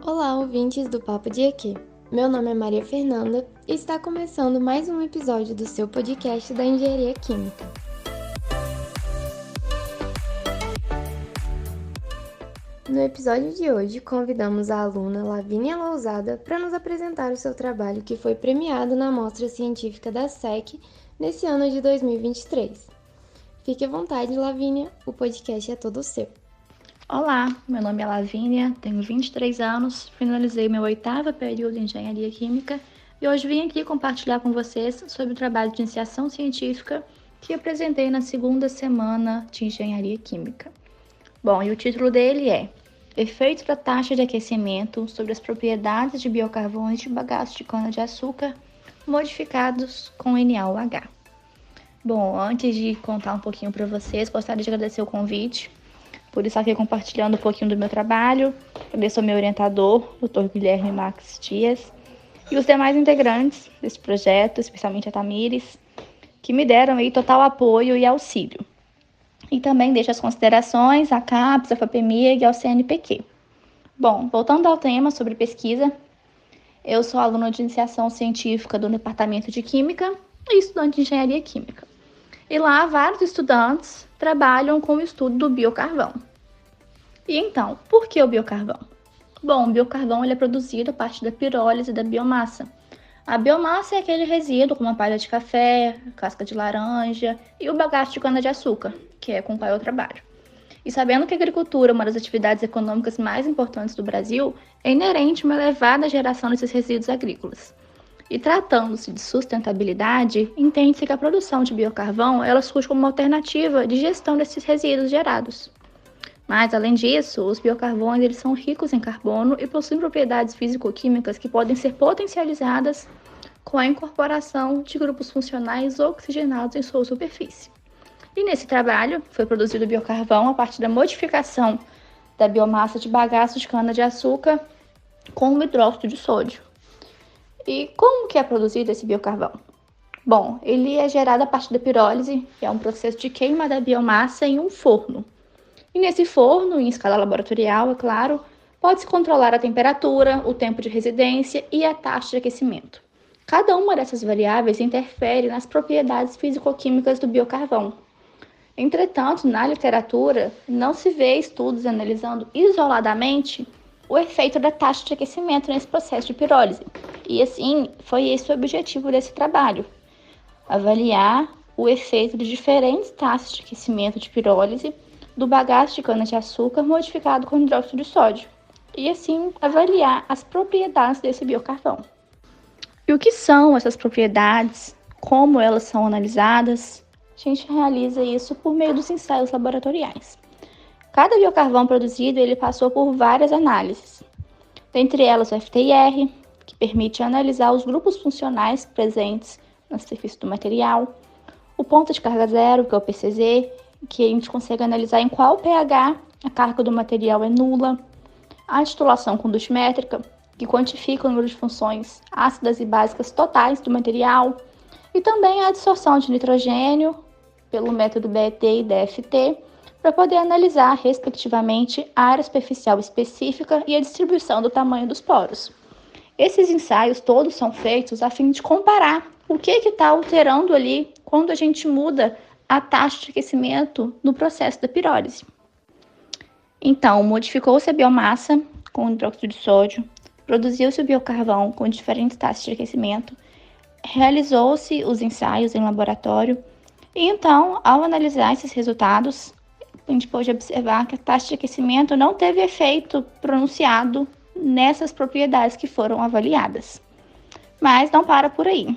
Olá, ouvintes do Papo de EQ. Meu nome é Maria Fernanda e está começando mais um episódio do seu podcast da Engenharia Química. No episódio de hoje, convidamos a aluna Lavínia Lousada para nos apresentar o seu trabalho que foi premiado na Mostra Científica da SEC nesse ano de 2023. Fique à vontade, Lavínia, o podcast é todo seu. Olá, meu nome é Lavínia, tenho 23 anos, finalizei meu 8º período em Engenharia Química e hoje vim aqui compartilhar com vocês sobre o trabalho de iniciação científica que apresentei na segunda semana de Engenharia Química. Bom, e o título dele é Efeitos da taxa de aquecimento sobre as propriedades de biocarvões de bagaço de cana-de-açúcar modificados com NaOH. Bom, antes de contar um pouquinho para vocês, gostaria de agradecer o convite, por estar aqui compartilhando um pouquinho do meu trabalho. Agradeço ao meu orientador, Dr. Guilherme Max Dias, e os demais integrantes desse projeto, especialmente a Tamires, que me deram aí total apoio e auxílio. E também deixo as considerações à CAPES, à FAPEMIG e ao CNPq. Bom, voltando ao tema sobre pesquisa, eu sou aluna de iniciação científica do Departamento de Química e estudante de Engenharia Química. E lá, vários estudantes trabalham com o estudo do biocarvão. E então, por que o biocarvão? Bom, o biocarvão ele é produzido a partir da pirólise da biomassa. A biomassa é aquele resíduo como a palha de café, casca de laranja e o bagaço de cana-de-açúcar, que é com o qual eu trabalho. E sabendo que a agricultura é uma das atividades econômicas mais importantes do Brasil, é inerente uma elevada geração desses resíduos agrícolas. E tratando-se de sustentabilidade, entende-se que a produção de biocarvão ela surge como uma alternativa de gestão desses resíduos gerados. Mas, além disso, os biocarvões eles são ricos em carbono e possuem propriedades físico-químicas que podem ser potencializadas com a incorporação de grupos funcionais oxigenados em sua superfície. E nesse trabalho, foi produzido biocarvão a partir da modificação da biomassa de bagaço de cana-de-açúcar com o hidróxido de sódio. E como que é produzido esse biocarvão? Bom, ele é gerado a partir da pirólise, que é um processo de queima da biomassa em um forno. E nesse forno, em escala laboratorial, é claro, pode-se controlar a temperatura, o tempo de residência e a taxa de aquecimento. Cada uma dessas variáveis interfere nas propriedades físico-químicas do biocarvão. Entretanto, na literatura, não se vê estudos analisando isoladamente o efeito da taxa de aquecimento nesse processo de pirólise. E assim, foi esse o objetivo desse trabalho: avaliar o efeito de diferentes taxas de aquecimento de pirólise do bagaço de cana-de-açúcar modificado com hidróxido de sódio, e assim avaliar as propriedades desse biocarvão. E o que são essas propriedades? Como elas são analisadas? A gente realiza isso por meio dos ensaios laboratoriais. Cada biocarvão produzido ele passou por várias análises, dentre elas o FTIR, que permite analisar os grupos funcionais presentes na superfície do material, o ponto de carga zero, que é o PCZ, que a gente consegue analisar em qual pH a carga do material é nula, a titulação condutimétrica, que quantifica o número de funções ácidas e básicas totais do material, e também a adsorção de nitrogênio pelo método BET e DFT, para poder analisar, respectivamente, a área superficial específica e a distribuição do tamanho dos poros. Esses ensaios todos são feitos a fim de comparar o que está alterando ali quando a gente muda a taxa de aquecimento no processo da pirólise. Então, modificou-se a biomassa com hidróxido de sódio, produziu-se o biocarvão com diferentes taxas de aquecimento, realizou-se os ensaios em laboratório e então, ao analisar esses resultados, a gente pode observar que a taxa de aquecimento não teve efeito pronunciado nessas propriedades que foram avaliadas. Mas não para por aí.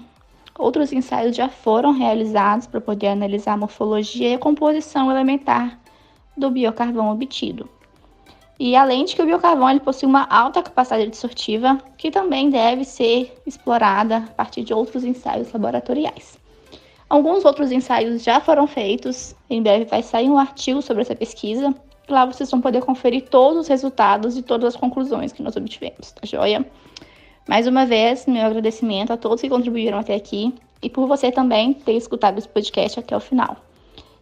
Outros ensaios já foram realizados para poder analisar a morfologia e a composição elementar do biocarvão obtido. E além de que o biocarvão ele possui uma alta capacidade adsortiva, que também deve ser explorada a partir de outros ensaios laboratoriais. Alguns outros ensaios já foram feitos, em breve vai sair um artigo sobre essa pesquisa. Lá vocês vão poder conferir todos os resultados e todas as conclusões que nós obtivemos, tá joia? Mais uma vez, meu agradecimento a todos que contribuíram até aqui e por você também ter escutado esse podcast até o final.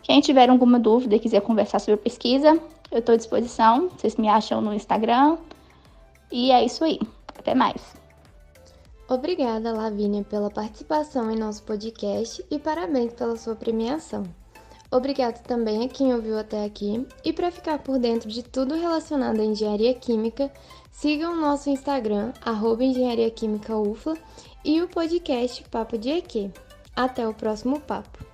Quem tiver alguma dúvida e quiser conversar sobre a pesquisa, eu estou à disposição. Vocês me acham no Instagram, E é isso aí. Até mais. Obrigada, Lavínia, pela participação em nosso podcast e parabéns pela sua premiação. Obrigado também a quem ouviu até aqui e para ficar por dentro de tudo relacionado à engenharia química, sigam o nosso Instagram, @engenhariaquimicaufla e o podcast Papo de EQ. Até o próximo papo!